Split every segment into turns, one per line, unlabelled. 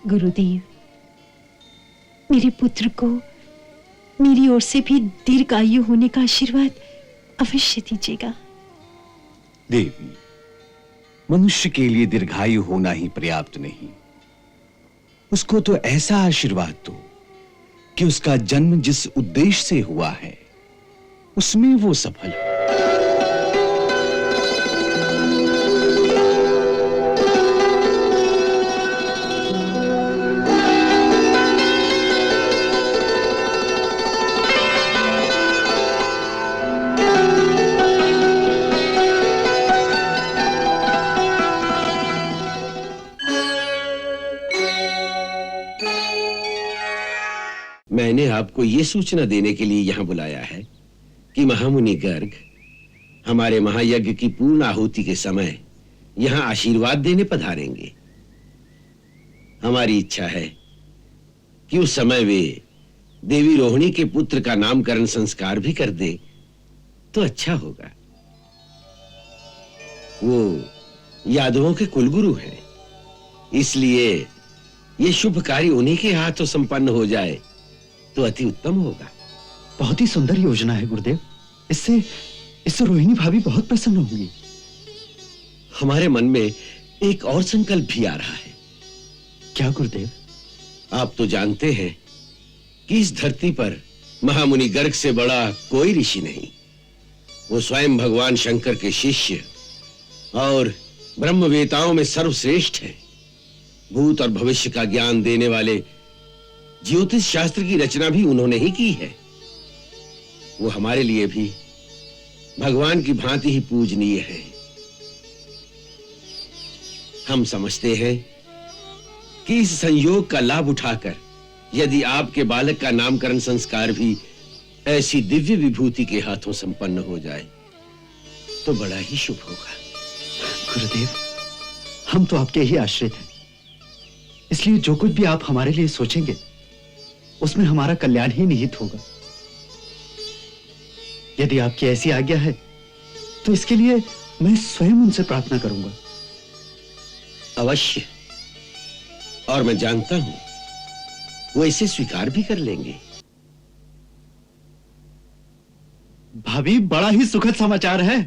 गुरुदेव, मेरे पुत्र को मेरी ओर से भी दीर्घायु होने का आशीर्वाद अवश्य दीजिएगा।
देवी, मनुष्य के लिए दीर्घायु होना ही पर्याप्त नहीं, उसको तो ऐसा आशीर्वाद दो कि उसका जन्म जिस उद्देश्य से हुआ है उसमें वो सफल हो।
मैंने आपको यह सूचना देने के लिए यहां बुलाया है कि महामुनि गर्ग हमारे महायज्ञ की पूर्ण आहुति के समय यहां आशीर्वाद देने पधारेंगे। हमारी इच्छा है कि उस समय वे देवी रोहिणी के पुत्र का नामकरण संस्कार भी कर दे तो अच्छा होगा। वो यादवों के कुलगुरु हैं, इसलिए यह शुभ कार्य उन्हीं के हाथों संपन्न हो जाए तो अति उत्तम होगा।
बहुत ही सुंदर योजना है गुरुदेव, इससे रोहिणी भाभी बहुत प्रसन्न होंगी।
हमारे मन में एक और संकल्प भी आ रहा है।
क्या गुरुदेव?
आप तो जानते हैं कि इस धरती पर महामुनि गर्ग से बड़ा कोई ऋषि नहीं। वो स्वयं भगवान शंकर के शिष्य और ब्रह्मवेताओं में सर्वश्रेष्ठ है। भूत और भविष्य का ज्ञान देने वाले ज्योतिष शास्त्र की रचना भी उन्होंने ही की है। वो हमारे लिए भी भगवान की भांति ही पूजनीय है। हम समझते हैं कि इस संयोग का लाभ उठाकर यदि आपके बालक का नामकरण संस्कार भी ऐसी दिव्य विभूति के हाथों संपन्न हो जाए तो बड़ा ही शुभ होगा।
गुरुदेव, हम तो आपके ही आश्रित हैं, इसलिए जो कुछ भी आप हमारे लिए सोचेंगे उसमें हमारा कल्याण ही निहित होगा। यदि आपकी ऐसी आज्ञा है तो इसके लिए मैं स्वयं उनसे प्रार्थना करूंगा।
अवश्य, और मैं जानता हूं वो इसे स्वीकार भी कर लेंगे।
भाभी, बड़ा ही सुखद समाचार है।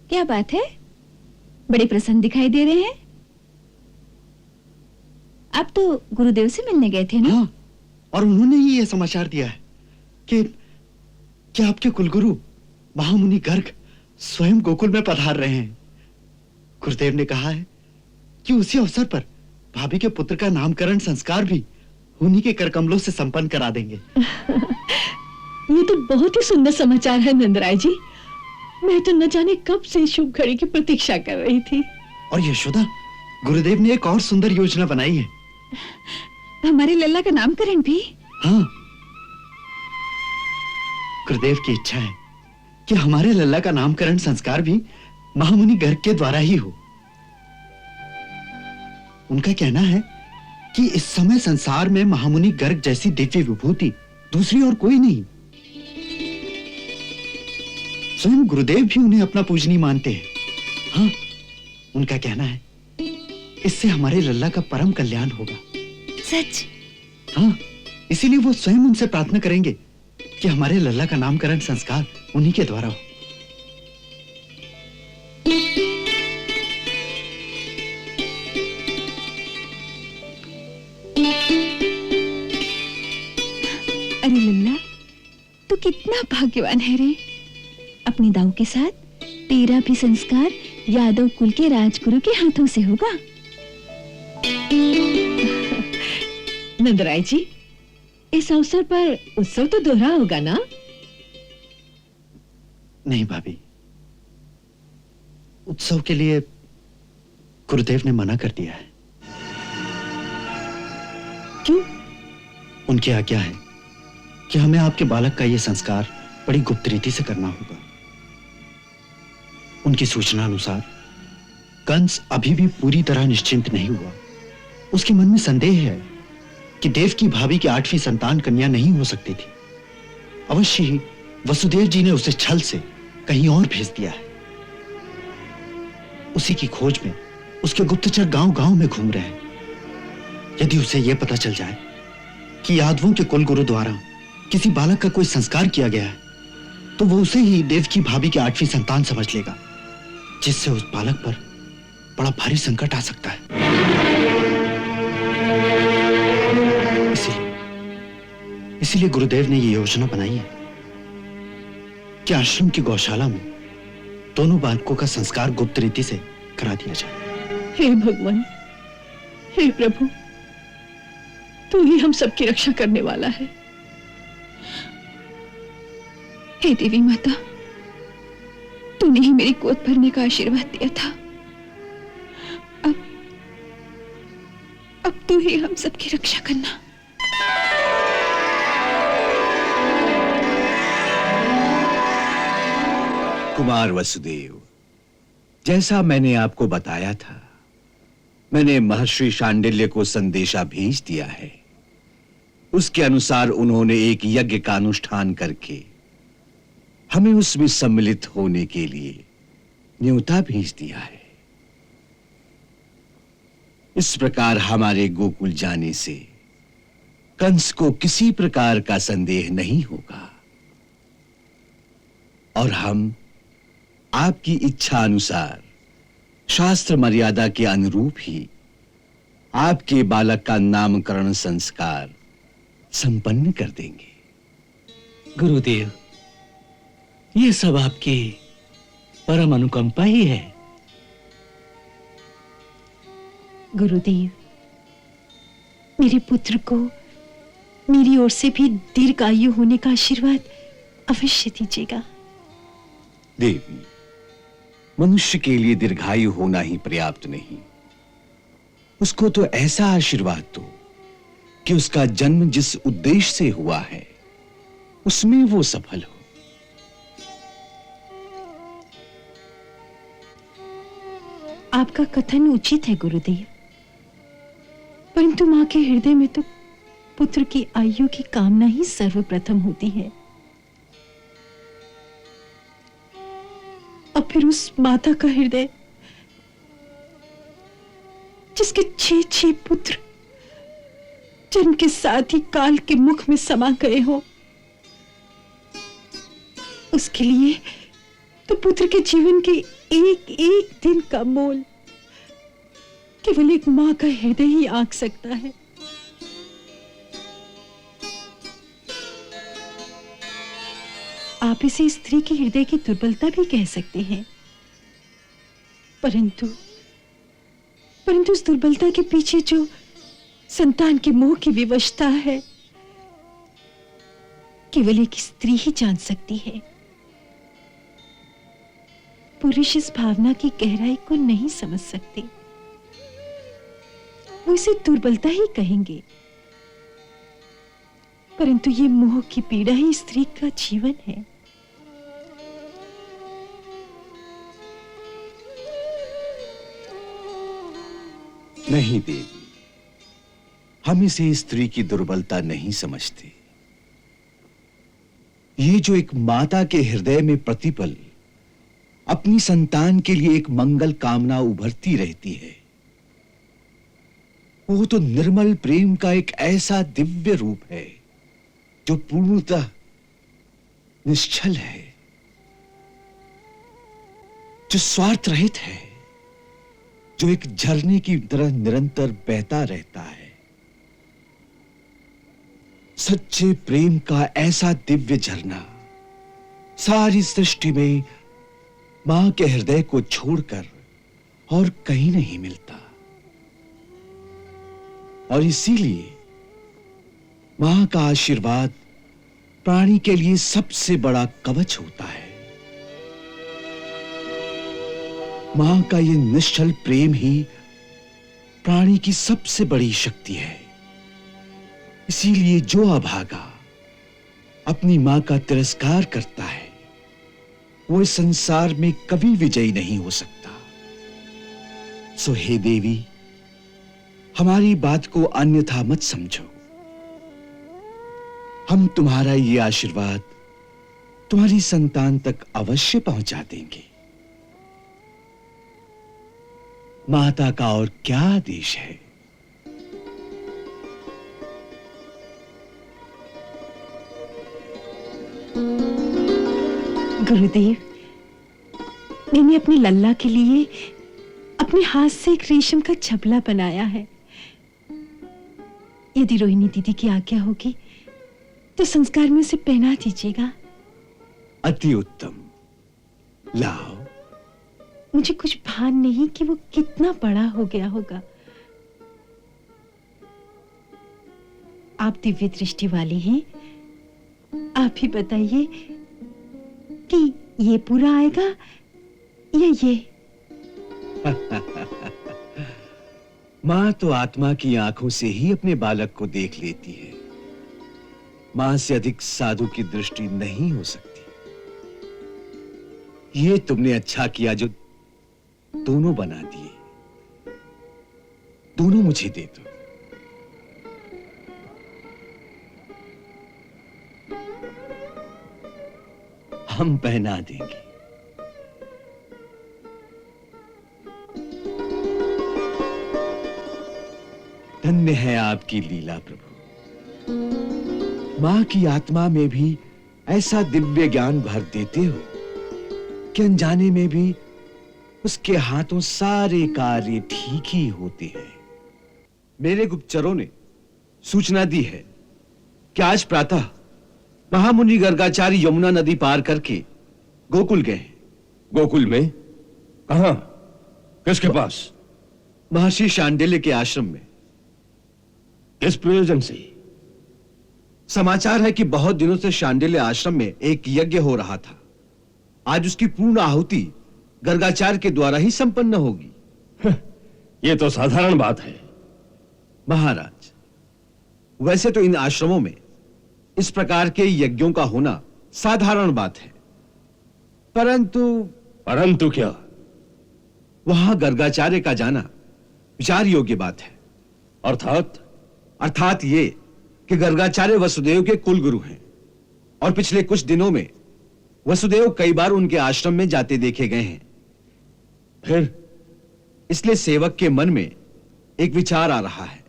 क्या बात है, बड़े प्रसन्न दिखाई दे रहे हैं। आप तो गुरुदेव से मिलने गए थे ना?
हाँ, और उन्होंने ही यह समाचार दिया है कि आपके कुलगुरु महामुनि गर्ग स्वयं गोकुल में पधार रहे हैं। गुरुदेव ने कहा है कि उसी अवसर पर भाभी के पुत्र का नामकरण संस्कार भी उन्हीं के करकमलों से संपन्न करा देंगे।
ये तो बहुत ही सुंदर समाचार है नंदराय जी। मैं तो न जाने कब से शुभ घड़ी की प्रतीक्षा कर रही थी।
और यशोदा, गुरुदेव ने एक और सुंदर योजना बनाई है।
हमारे लल्ला का नामकरण भी?
हाँ, गुरुदेव की इच्छा है कि हमारे लल्ला का नामकरण संस्कार भी महामुनि गर्ग के द्वारा ही हो। उनका कहना है कि इस समय संसार में महामुनि गर्ग जैसी दिव्य विभूति दूसरी और कोई नहीं। स्वयं गुरुदेव भी उन्हें अपना पूजनीय मानते हैं। हाँ, उनका कहना है इससे हमारे लल्ला का परम कल्याण होगा।
सच?
हाँ, इसीलिए वो स्वयं उनसे प्रार्थना करेंगे कि हमारे लल्ला का नामकरण संस्कार उन्हीं के द्वारा हो।
अरे लल्ला, तू कितना भाग्यवान है रे। अपनी दाऊ के साथ तेरा भी संस्कार यादव कुल के राजगुरु के हाथों से होगा। नंदराय जी, इस अवसर पर उत्सव तो दोहरा होगा ना?
नहीं भाभी, उत्सव के लिए गुरुदेव ने मना कर दिया है।
क्यों?
उनकी आज्ञा है कि हमें आपके बालक का यह संस्कार बड़ी गुप्त रीति से करना होगा। उनकी सूचना अनुसार कंस अभी भी पूरी तरह निश्चिंत नहीं हुआ। उसके मन में संदेह है कि देव की भाभी की 8वीं संतान कन्या नहीं हो सकती थी। अवश्य ही वसुदेव जी ने उसे छल से कहीं और भेज दिया है। उसी की खोज में उसके गुप्तचर गांव-गांव में घूम रहे हैं। यदि उसे यह पता चल जाए कि यादवों के कुलगुरु द्वारा किसी बालक का कोई संस्कार किया गया है, तो वो उसे ही देवकी भाभी की 8वीं संतान समझ लेगा, जिससे उस बालक पर बड़ा भारी संकट आ सकता है। इसीलिए गुरुदेव ने ये योजना बनाई है कि आश्रम की गौशाला में दोनों बालकों का संस्कार गुप्त रीति से करा दिया जाए।
हे भगवान, हे प्रभु, तू ही हम सबकी रक्षा करने वाला है।
हे देवी माता, तूने ही मेरी गोद भरने का आशीर्वाद दिया था। अब तू ही हम सबकी रक्षा करना।
कुमार वसुदेव, जैसा मैंने आपको बताया था, मैंने महर्षि शांडिल्य को संदेशा भेज दिया है। उसके अनुसार उन्होंने एक यज्ञ का अनुष्ठान करके हमें उसमें सम्मिलित होने के लिए न्योता भेज दिया है। इस प्रकार हमारे गोकुल जाने से कंस को किसी प्रकार का संदेह नहीं होगा और हम आपकी इच्छा अनुसार शास्त्र मर्यादा के अनुरूप ही आपके बालक का नामकरण संस्कार संपन्न कर देंगे।
गुरुदेव, ये सब आपकी परम अनुकंपा ही है।
गुरुदेव, मेरे पुत्र को मेरी ओर से भी दीर्घायु होने का आशीर्वाद अवश्य दीजिएगा।
देवी, मनुष्य के लिए दीर्घायु होना ही पर्याप्त नहीं, उसको तो ऐसा आशीर्वाद दो कि उसका जन्म जिस उद्देश्य से हुआ है उसमें वो सफल हो।
आपका कथन उचित है गुरुदेव, परंतु मां के हृदय में तो पुत्र की आयु की कामना ही सर्वप्रथम होती है। और फिर उस माता का हृदय जिसके 6 पुत्र जन्म के साथ ही काल के मुख में समा गए हो, उसके लिए तो पुत्र के जीवन के एक एक दिन का मोल केवल एक मां का हृदय ही आंक सकता है। आप इसे स्त्री के हृदय की दुर्बलता भी कह सकते हैं, परंतु उस दुर्बलता के पीछे जो संतान के मोह की विवशता है, केवल एक स्त्री ही जान सकती है। पुरुष इस भावना की गहराई को नहीं समझ सकते, वो इसे दुर्बलता ही कहेंगे, परंतु ये मोह की पीड़ा ही स्त्री का जीवन है।
नहीं देवी, हम इसे स्त्री की दुर्बलता नहीं समझते। ये जो एक माता के हृदय में प्रतिपल अपनी संतान के लिए एक मंगल कामना उभरती रहती है, वो तो निर्मल प्रेम का एक ऐसा दिव्य रूप है जो पूर्णतः निश्चल है, जो स्वार्थ रहित है, जो एक झरने की तरह निरंतर बहता रहता है। सच्चे प्रेम का ऐसा दिव्य झरना सारी सृष्टि में मां के हृदय को छोड़कर और कहीं नहीं मिलता, और इसीलिए मां का आशीर्वाद प्राणी के लिए सबसे बड़ा कवच होता है। मां का यह निश्चल प्रेम ही प्राणी की सबसे बड़ी शक्ति है। इसीलिए जो अभागा अपनी मां का तिरस्कार करता है, वो इस संसार में कभी विजयी नहीं हो सकता। सो हे देवी, हमारी बात को अन्यथा मत समझो। हम तुम्हारा ये आशीर्वाद तुम्हारी संतान तक अवश्य पहुंचा देंगे। माता का और क्या आदेश है?
गुरुदेव, मैंने अपनी लल्ला के लिए अपने हाथ से एक रेशम का छबला बनाया है। यदि रोहिणी दीदी की आज्ञा होगी तो संस्कार में उसे पहना दीजिएगा।
अति उत्तम, लाओ।
मुझे कुछ भान नहीं कि वो कितना बड़ा हो गया होगा। आप दिव्य दृष्टि वाले हैं, आप ही बताइए कि ये पूरा आएगा या ये?
मां तो आत्मा की आंखों से ही अपने बालक को देख लेती है। मां से अधिक साधु की दृष्टि नहीं हो सकती। ये तुमने अच्छा किया जो दोनों बना दिए। दोनों मुझे दे दो। हम पहना देंगे। धन्य है आपकी लीला प्रभु। मां की आत्मा में भी ऐसा दिव्य ज्ञान भर देते हो कि अनजाने में भी उसके हाथों सारे कार्य ठीक ही होते हैं। मेरे गुप्तचरों ने सूचना दी है कि आज प्रातः महामुनि गर्गाचार्य यमुना नदी पार करके गोकुल गए हैं।
गोकुल में? कहां? किसके पास?
महर्षि शांडिल्य के आश्रम में।
किस प्रयोजन से?
समाचार है कि बहुत दिनों से शांडिल्य आश्रम में एक यज्ञ हो रहा था। आज उसकी पूर्ण आहुति गर्गाचार्य के द्वारा ही संपन्न होगी।
यह तो साधारण बात है।
महाराज, वैसे तो इन आश्रमों में इस प्रकार के यज्ञों का होना साधारण बात है,
परंतु क्या?
वहां गर्गाचार्य का जाना विचार योग्य बात है। अर्थात ये कि गर्गाचार्य वसुदेव के कुलगुरु हैं और पिछले कुछ दिनों में वसुदेव कई बार उनके आश्रम में जाते देखे गए हैं।
फिर
इसलिए सेवक के मन में एक विचार आ रहा है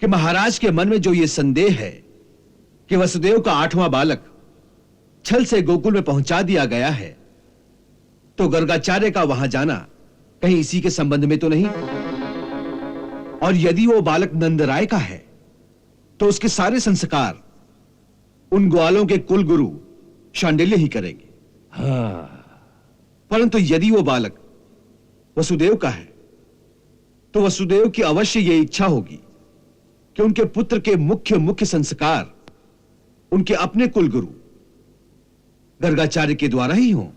कि महाराज के मन में जो ये संदेह है कि वसुदेव का 8वां बालक छल से गोकुल में पहुंचा दिया गया है, तो गर्गाचार्य का वहां जाना कहीं इसी के संबंध में तो नहीं? और यदि वो बालक नंदराय का है तो उसके सारे संस्कार उन ग्वालों के कुल गुरु शांडिल्य ही करेंगे। परंतु यदि वो बालक वसुदेव का है तो वसुदेव की अवश्य यह इच्छा होगी कि उनके पुत्र के मुख्य संस्कार उनके अपने कुलगुरु गर्गाचार्य के द्वारा ही हों।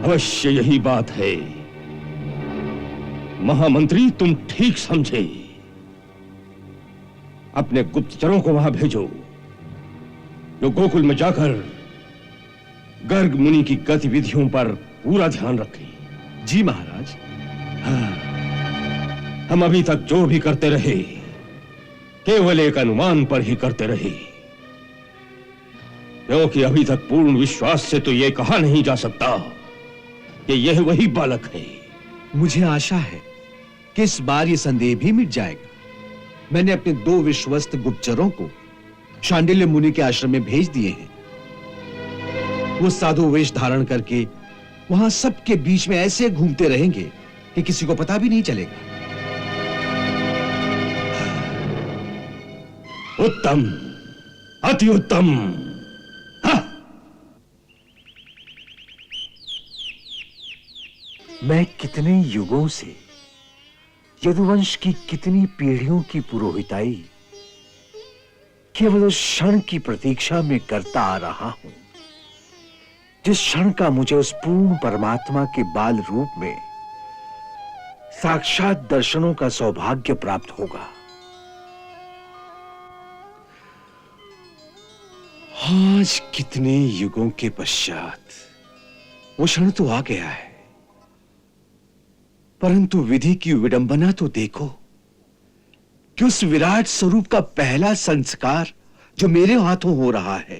अवश्य यही बात है। महामंत्री, तुम ठीक समझे। अपने गुप्तचरों को वहां भेजो जो गोकुल में जाकर गर्ग मुनि की गतिविधियों पर पूरा ध्यान रखें।
जी महाराज।
हम अभी तक जो भी करते रहे केवल एक अनुमान पर ही करते रहे, क्योंकि अभी तक पूर्ण विश्वास से तो यह कहा नहीं जा सकता कि यह वही बालक है।
मुझे आशा है कि इस बार यह संदेह भी मिट जाएगा। मैंने अपने 2 विश्वस्त गुप्तचरों को शांडिल्य मुनि के आश्रम में भेज दिए हैं। वो साधु वेश धारण करके वहां सबके बीच में ऐसे घूमते रहेंगे कि किसी को पता भी नहीं चलेगा।
उत्तम, अति उत्तम।
मैं कितने युगों से यदुवंश की कितनी पीढ़ियों की पुरोहिताई केवल उस क्षण की प्रतीक्षा में करता आ रहा हूं जिस क्षण का मुझे उस पूर्ण परमात्मा के बाल रूप में साक्षात दर्शनों का सौभाग्य प्राप्त होगा।
आज कितने युगों के पश्चात वो क्षण तो आ गया है, परंतु विधि की विडंबना तो देखो कि उस विराट स्वरूप का पहला संस्कार जो मेरे हाथों हो रहा है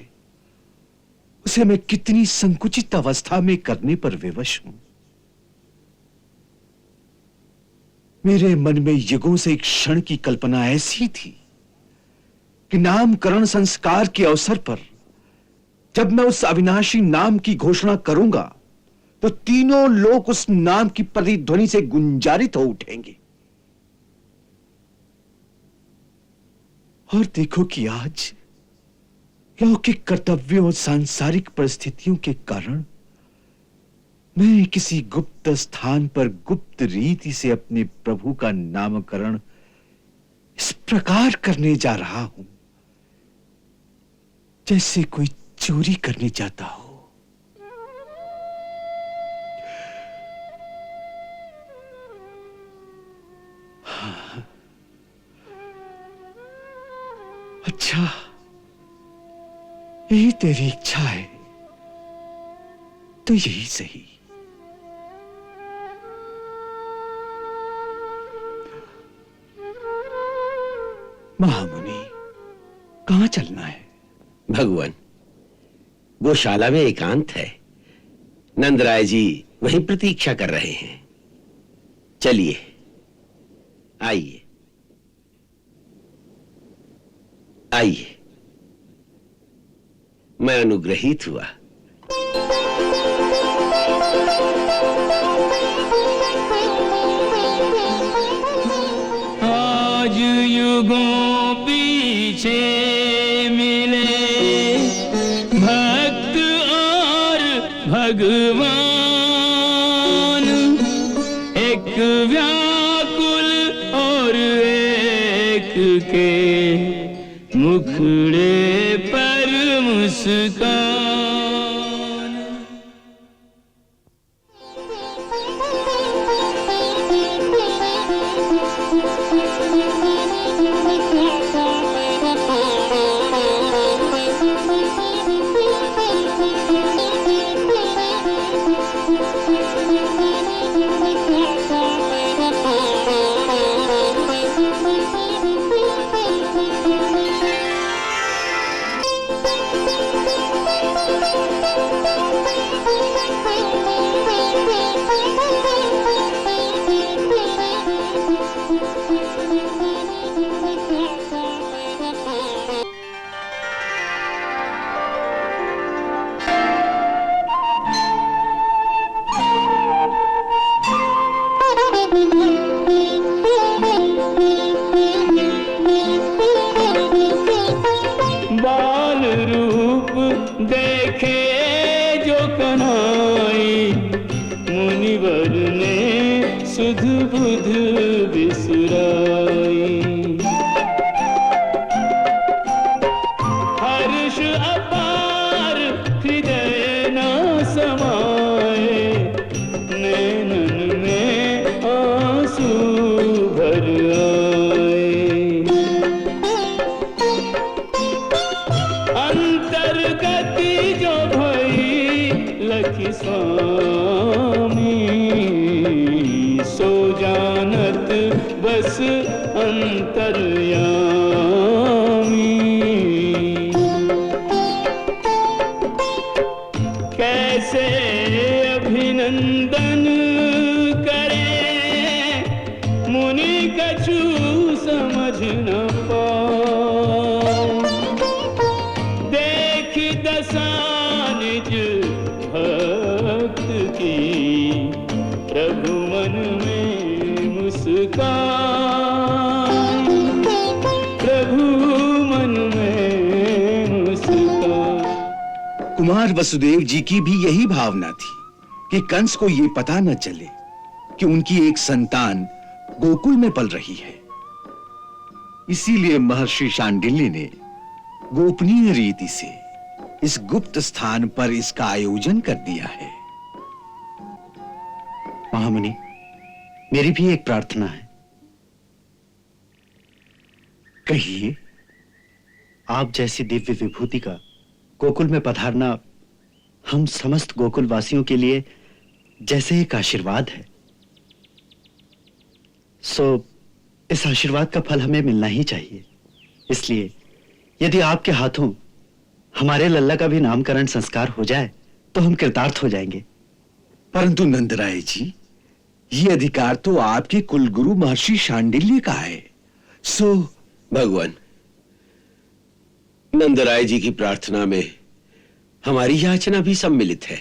उसे मैं कितनी संकुचित अवस्था में करने पर विवश हूं। मेरे मन में युगों से एक क्षण की कल्पना ऐसी थी कि नामकरण संस्कार के अवसर पर जब मैं उस अविनाशी नाम की घोषणा करूंगा तो तीनों लोग उस नाम की प्रतिध्वनि से गुंजारित हो उठेंगे। और देखो कि आज लौकिक कर्तव्यों और सांसारिक परिस्थितियों के कारण मैं किसी गुप्त स्थान पर गुप्त रीति से अपने प्रभु का नामकरण इस प्रकार करने जा रहा हूं जैसे कोई चोरी करने जाता हो। हाँ। अच्छा, यही तेरी इच्छा है तो यही सही। महामुनि, कहां चलना है?
भगवान, गौशाला में एकांत है। नंदराय जी वहीं प्रतीक्षा कर रहे हैं। चलिए, आइए आइए। मैं अनुग्रहित हुआ।
आज युगों पीछे मिले भक्त और भगवान, एक व्याकुल और एक के मुखड़े पर मुस्कान। बाल रूप देखे जो कन्हई, मुनिवर ने सुध बुध बिसराई। हर्ष अपार हृदय न समाए, नैनन में आंसू भर आए। अंतर्गति जो भई लखी स्वामी, सो जानत बस अंतर्यामी। कैसे अभिनंदन करे, मुनि कछु समझ न पाओ। देख दशा निज भक्त की, प्रभु मन में मुस्कान। प्रभु मन में मुस्कान।
कुमार वसुदेव जी की भी यही भावना थी कि कंस को यह पता न चले कि उनकी एक संतान गोकुल में पल रही है। इसीलिए महर्षि शांडिल्य ने गोपनीय रीति से इस गुप्त स्थान पर इसका आयोजन कर दिया है।
महामुनि, मेरी भी एक प्रार्थना है।
कहिए।
आप जैसी दिव्य विभूति का गोकुल में पधारना हम समस्त गोकुल वासियों के लिए जैसे एक आशीर्वाद है। सो इस आशीर्वाद का फल हमें मिलना ही चाहिए। इसलिए यदि आपके हाथों हमारे लल्ला का भी नामकरण संस्कार हो जाए तो हम कृतार्थ हो जाएंगे।
परंतु नंदराय जी, ये अधिकार तो आपके कुलगुरु महर्षि शांडिल्य का है। सो
भगवान, नंदराय जी की प्रार्थना में हमारी याचना भी सम्मिलित है।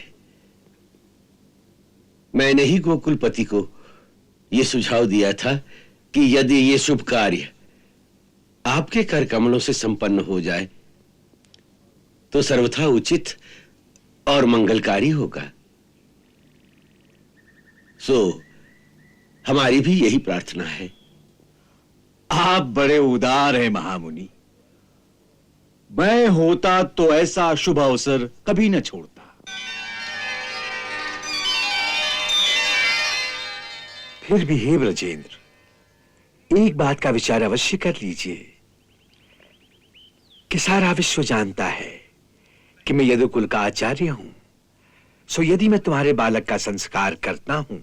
मैंने ही गोकुलपति को यह सुझाव दिया था कि यदि ये शुभ कार्य आपके कर कमलों से संपन्न हो जाए तो सर्वथा उचित और मंगलकारी होगा। सो हमारी भी यही प्रार्थना है।
आप बड़े उदार हैं महामुनि। मैं होता तो ऐसा शुभ अवसर कभी न छोड़ता।
फिर भी हे ब्रजेंद्र, एक बात का विचार अवश्य कर लीजिए कि सारा विश्व जानता है कि मैं यदुकुल का आचार्य हूं। सो यदि मैं तुम्हारे बालक का संस्कार करता हूं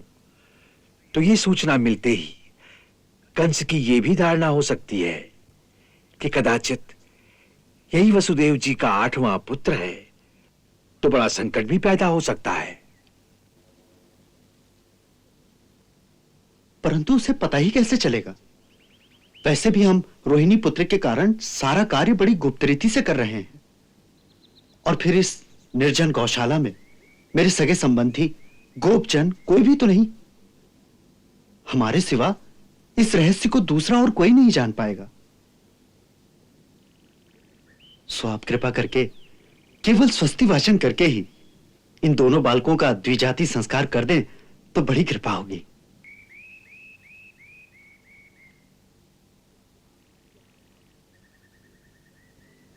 तो यह सूचना मिलते ही कंस की यह भी धारणा हो सकती है कि कदाचित यही वसुदेव जी का 8वां पुत्र है, तो बड़ा संकट भी पैदा हो सकता है।
परंतु उसे पता ही कैसे चलेगा? वैसे भी हम रोहिणी पुत्र के कारण सारा कार्य बड़ी गुप्त रीति से कर रहे हैं, और फिर इस निर्जन गौशाला में मेरे सगे संबंधी गोपजन कोई भी तो नहीं। हमारे सिवा इस रहस्य को दूसरा और कोई नहीं जान पाएगा। सो आप कृपा करके केवल स्वस्ति वाचन करके ही इन दोनों बालकों का द्विजाति संस्कार कर दें तो बड़ी कृपा होगी।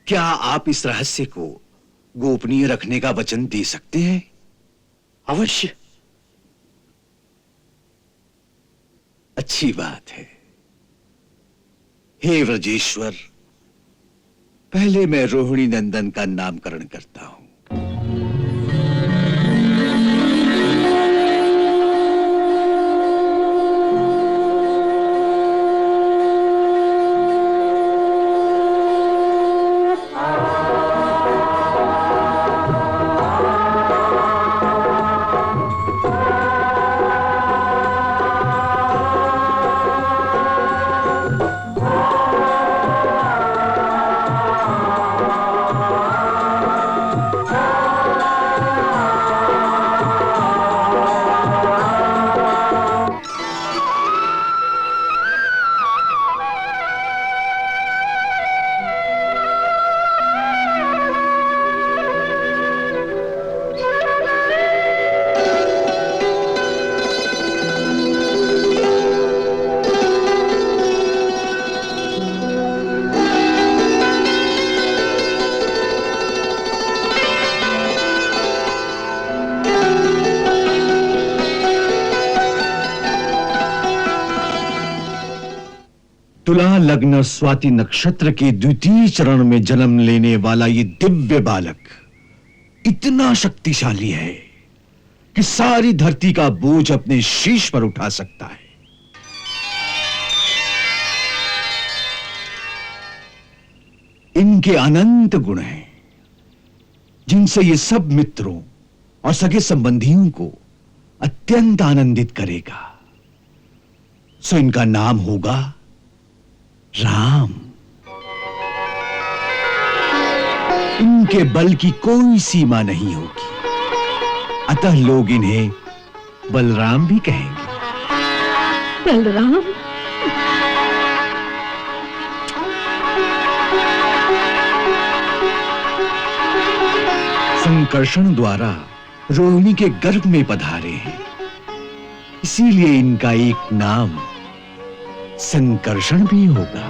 क्या आप इस रहस्य को गोपनीय रखने का वचन दे सकते हैं?
अवश्य।
अच्छी बात है। हे व्रजेश्वर, पहले मैं रोहिणी नंदन का नामकरण करता हूं। तुला लग्न स्वाति नक्षत्र के द्वितीय चरण में जन्म लेने वाला ये दिव्य बालक इतना शक्तिशाली है कि सारी धरती का बोझ अपने शीश पर उठा सकता है। इनके अनंत गुण हैं, जिनसे ये सब मित्रों और सगे संबंधियों को अत्यंत आनंदित करेगा। सो इनका नाम होगा राम। इनके बल की कोई सीमा नहीं होगी, अतः लोग इन्हें बलराम भी कहेंगे।
बलराम?
संकर्षण द्वारा रोहिणी के गर्भ में पधारे हैं, इसीलिए इनका एक नाम संकर्षण भी होगा।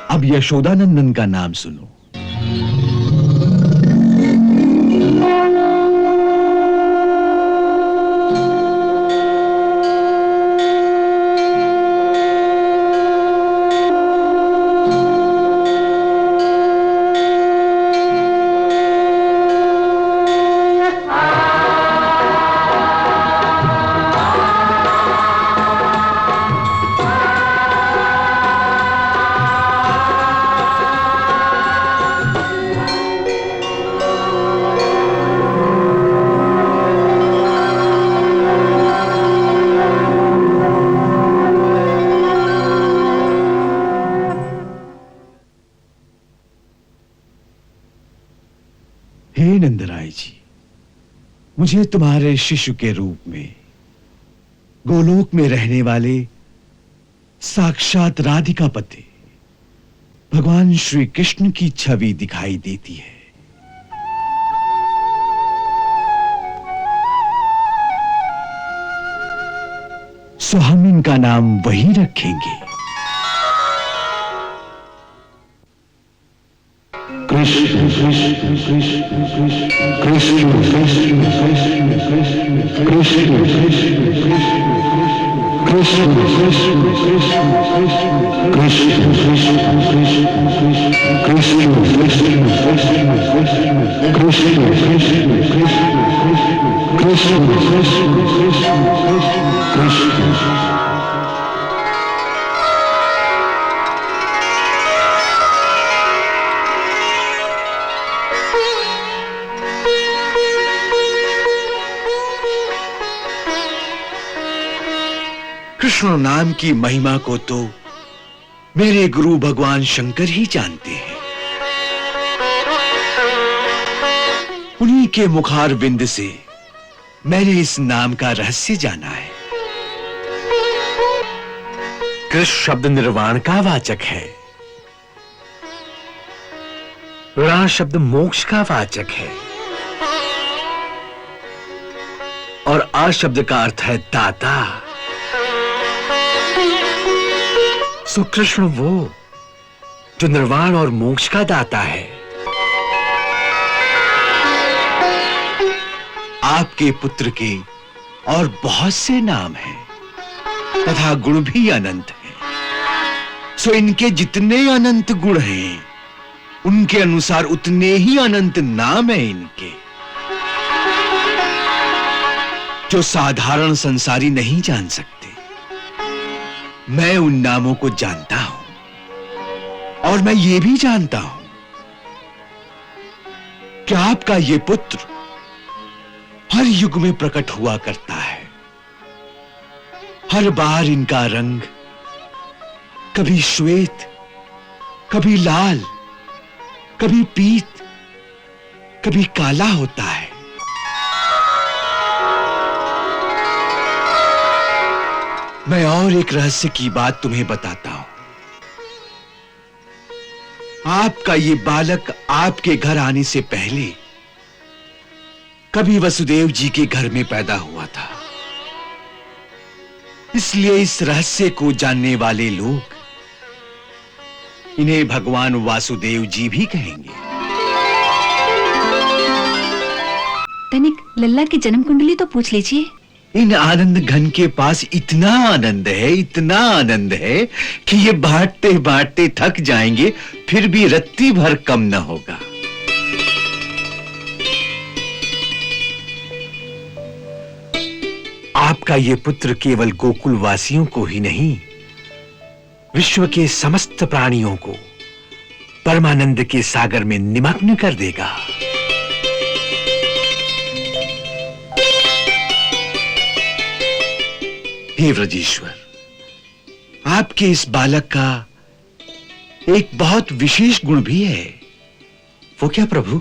अब यशोदानंदन का नाम सुनो। नंदराय जी, मुझे तुम्हारे शिशु के रूप में गोलोक में रहने वाले साक्षात राधिकापति भगवान श्री कृष्ण की छवि दिखाई देती है। सो हम इनका नाम वही रखेंगे, कृष्ण कृष्ण कृष्ण कृष्ण कृष्ण कृष्ण कृष्ण कृष्ण कृष्ण कृष्ण कृष्ण कृष्ण कृष्ण कृष्ण कृष्ण। कृष्ण नाम की महिमा को तो मेरे गुरु भगवान शंकर ही जानते हैं। उन्हीं के मुखार बिंद से मैंने इस नाम का रहस्य जाना है। कृष्ण शब्द निर्वाण का वाचक है, रा शब्द मोक्ष का वाचक है और आ शब्द का अर्थ है दाता। सो कृष्ण वो जो निर्वाण और मोक्ष का दाता है। आपके पुत्र के और बहुत से नाम हैं तथा गुण भी अनंत हैं। सो इनके जितने अनंत गुण हैं उनके अनुसार उतने ही अनंत नाम हैं इनके, जो साधारण संसारी नहीं जान सकते। मैं उन नामों को जानता हूं और मैं ये भी जानता हूं कि आपका ये पुत्र हर युग में प्रकट हुआ करता है। हर बार इनका रंग कभी श्वेत, कभी लाल, कभी पीत, कभी काला होता है। मैं और एक रहस्य की बात तुम्हें बताता हूं। आपका ये बालक आपके घर आने से पहले कभी वसुदेव जी के घर में पैदा हुआ था। इसलिए इस रहस्य को जानने वाले लोग इन्हें भगवान वासुदेव जी भी कहेंगे।
तनिक लल्ला की जन्म कुंडली तो पूछ लीजिए।
इन आनंद घन के पास इतना आनंद है, इतना आनंद है कि ये बांटते बांटते थक जाएंगे, फिर भी रत्ती भर कम न होगा। आपका ये पुत्र केवल गोकुल वासियों को ही नहीं, विश्व के समस्त प्राणियों को परमानंद के सागर में निमग्न कर देगा। हे व्रजेश्वर, आपके इस बालक का एक बहुत विशेष गुण भी है। वो क्या प्रभु?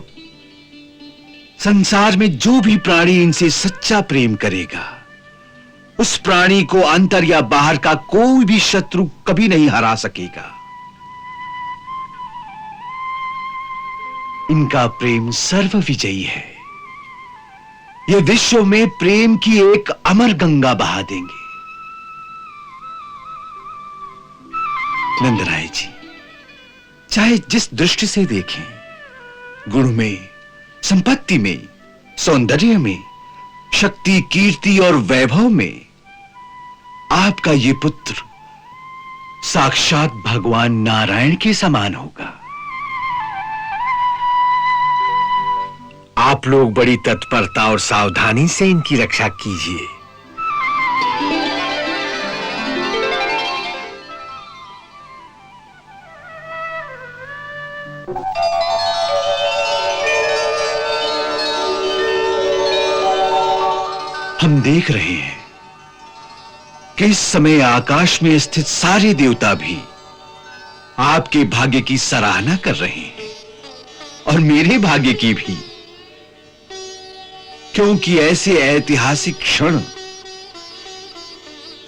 संसार में जो भी प्राणी इनसे सच्चा प्रेम करेगा, उस प्राणी को अंतर या बाहर का कोई भी शत्रु कभी नहीं हरा सकेगा। इनका प्रेम सर्वविजयी है। ये विश्व में प्रेम की एक अमर गंगा बहा देंगे। नंदराय जी, चाहे जिस दृष्टि से देखें, गुण में, संपत्ति में, सौंदर्य में, शक्ति, कीर्ति और वैभव में आपका ये पुत्र साक्षात भगवान नारायण के समान होगा। आप लोग बड़ी तत्परता और सावधानी से इनकी रक्षा कीजिए। हम देख रहे हैं कि इस समय आकाश में स्थित सारे देवता भी आपके भाग्य की सराहना कर रहे हैं और मेरे भाग्य की भी। क्योंकि ऐसे ऐतिहासिक क्षण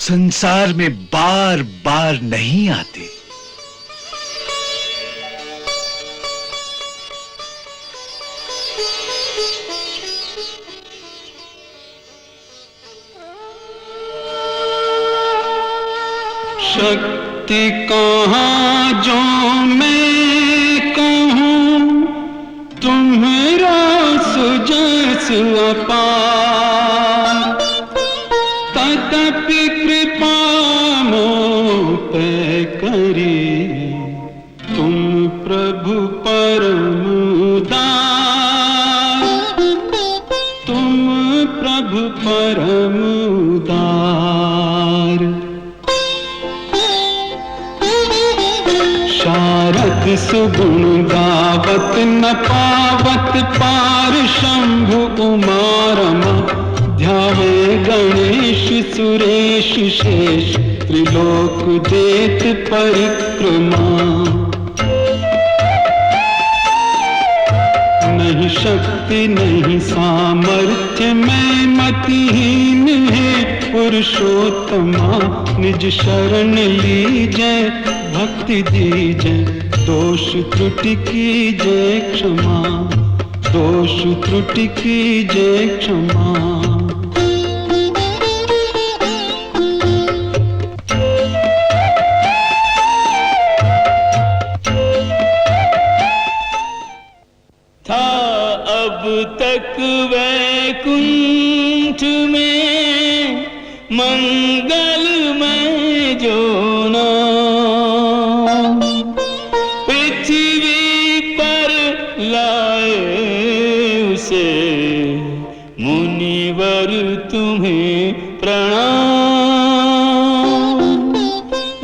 संसार में बार बार नहीं आते।
शक्ति कहाँ जो मैं कहूँ, तुम्हारा सुजस अपार, तदपि कृपा मोह पे करी, तुम प्रभु परम उदार, तुम प्रभु परम उदार। शारद सुगुण गावत न पावत पार, शंभु उमारमा ध्यावे गणेश सुरेश शेष, त्रिलोक देत परिक्रमा। नहीं शक्ति नहीं सामर्थ्य मैं मतिहीन है पुरुषोत्तमा, निज शरण लीजै भक्ति दीजै, दोष त्रुटि कीजै क्षमा, दोष त्रुटि कीजै क्षमा।
था अब तक वैकुंठ में मंगलमय जो नाम, पृथ्वी पर लाए उसे मुनिवर तुम्हें प्रणाम,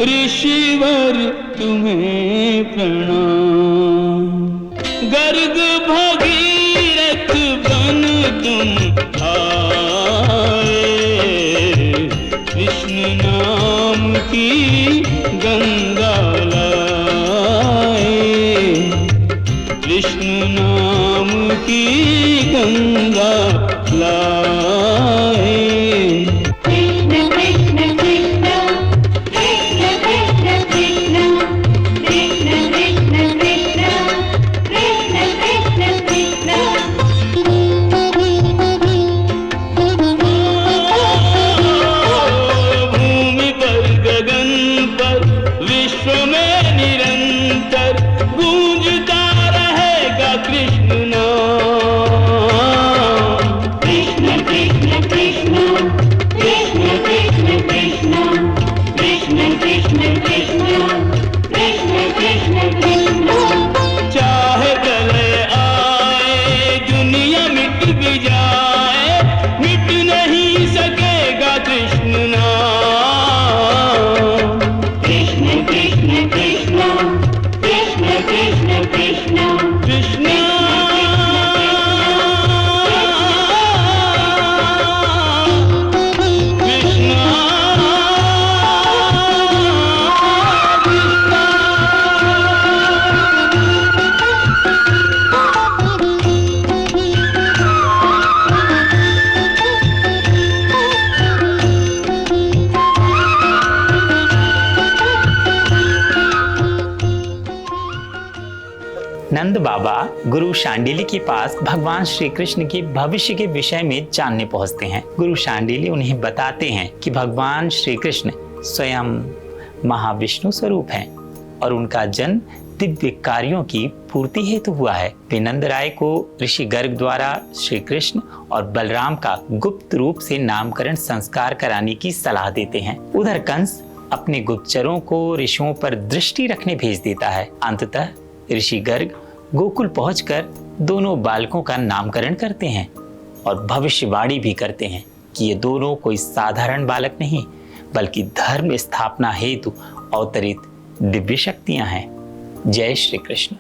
ऋषिवर तुम्हें प्रणाम। गर्ग भगीरथ बन तुम आए, कृष्ण नाम की गंगा लाए, कृष्ण नाम की गंगा लाए।
नंद बाबा गुरु शांडिल्य के पास भगवान श्री कृष्ण के भविष्य के विषय में जानने पहुंचते हैं। गुरु शांडिल्य उन्हें बताते हैं कि भगवान श्री कृष्ण स्वयं महाविष्णु स्वरूप हैं और उनका जन्म दिव्य कार्यों की पूर्ति हेतु हुआ है। वे नंद राय को ऋषि गर्ग द्वारा श्री कृष्ण और बलराम का गुप्त रूप से नामकरण संस्कार कराने की सलाह देते हैं। उधर कंस अपने गुप्तचरों को ऋषियों पर दृष्टि रखने भेज देता है। अंततः ऋषि गर्ग गोकुल पहुंचकर दोनों बालकों का नामकरण करते हैं और भविष्यवाणी भी करते हैं कि ये दोनों कोई साधारण बालक नहीं बल्कि धर्म स्थापना हेतु अवतरित दिव्य शक्तियां हैं। जय श्री कृष्ण।